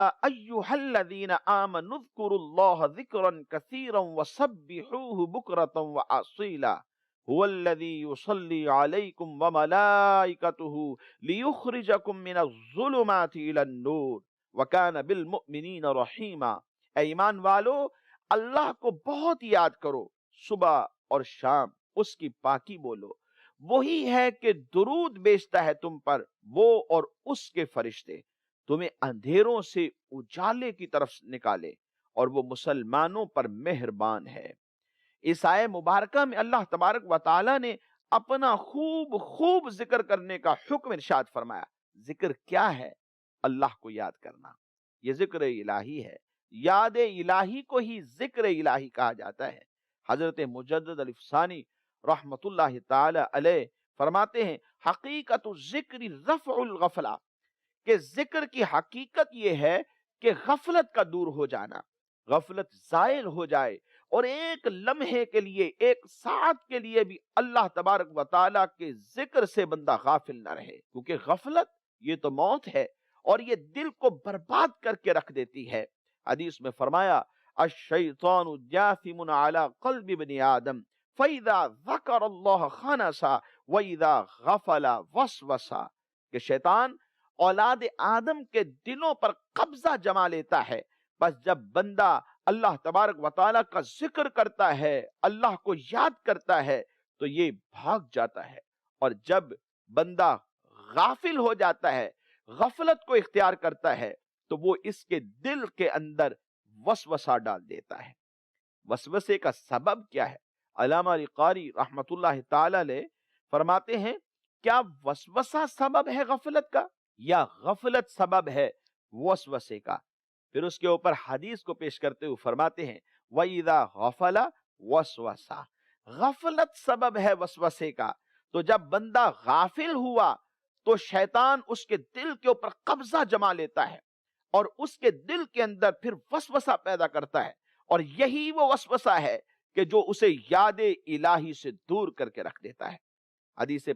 أيها الذين آمنوا اذكروا الله ذكرا كثيرا وسبحوه بكرة وأصيلا هو الذي يصلي عليكم وملائكته ليخرجكم من الظلمات إلى النور وكان بالمؤمنين رحيما۔ اے ایمان والو، اللہ کو بہت یاد کرو، صبح اور شام اس کی پاکی بولو، وہی ہے کہ درود بیچتا ہے تم پر، وہ اور اس کے فرشتے، تمہیں اندھیروں سے اجالے کی طرف نکالے، اور وہ مسلمانوں پر مہربان ہے۔ اس آیہ مبارکہ میں اللہ تبارک و تعالی نے اپنا خوب خوب ذکر کرنے کا حکم ارشاد فرمایا۔ ذکر کیا ہے؟ اللہ کو یاد کرنا، یہ ذکر الہی ہے۔ یاد الہی کو ہی ذکر الہی کہا جاتا ہے۔ حضرت مجدد الفسانی رحمت اللہ تعالی علیہ فرماتے ہیں، حقیقت الذکر رفع الغفلہ، کہ ذکر کی حقیقت یہ ہے کہ غفلت کا دور ہو جانا، غفلت زائل ہو جائے، اور ایک لمحے کے لیے، ایک ساعت کے لیے بھی اللہ تبارک و تعالیٰ کے ذکر سے بندہ غافل نہ رہے، کیونکہ غفلت یہ تو موت ہے، اور یہ دل کو برباد کر کے رکھ دیتی ہے۔ حدیث میں فرمایا، الشیطان جاثم علی قلب ابن آدم فَإِذَا ذَكَرَ اللَّهَ خَنَسَ وَإِذَا غَفَلَ وَسْوَسَ، کہ شیطان اولاد آدم کے دلوں پر قبضہ جما لیتا ہے، بس جب بندہ اللہ تبارک و تعالیٰ کا ذکر کرتا ہے، اللہ کو یاد کرتا ہے، تو یہ بھاگ جاتا ہے، اور جب بندہ غافل ہو جاتا ہے، غفلت کو اختیار کرتا ہے، تو وہ اس کے دل کے اندر وسوسہ ڈال دیتا ہے۔ وسوسے کا سبب کیا ہے؟ علامہ قاری رحمت اللہ تعالی علیہ فرماتے ہیں، کیا وسوسہ سبب ہے غفلت کا، یا غفلت سبب ہے وسوسے کا؟ پھر اس کے اوپر حدیث کو پیش کرتے ہوئے فرماتے ہیں، وَإِذَا غَفَلَ وَسْوَسَ، غفلت سبب ہے وسوسے کا، تو جب بندہ غافل ہوا تو شیطان اس کے دل کے اوپر قبضہ جما لیتا ہے، اور اس کے دل کے اندر پھر وسوسہ پیدا کرتا ہے، اور یہی وہ وسوسہ ہے کہ جو اسے یاد الہی سے دور کر کے رکھ دیتا ہے۔ حدیث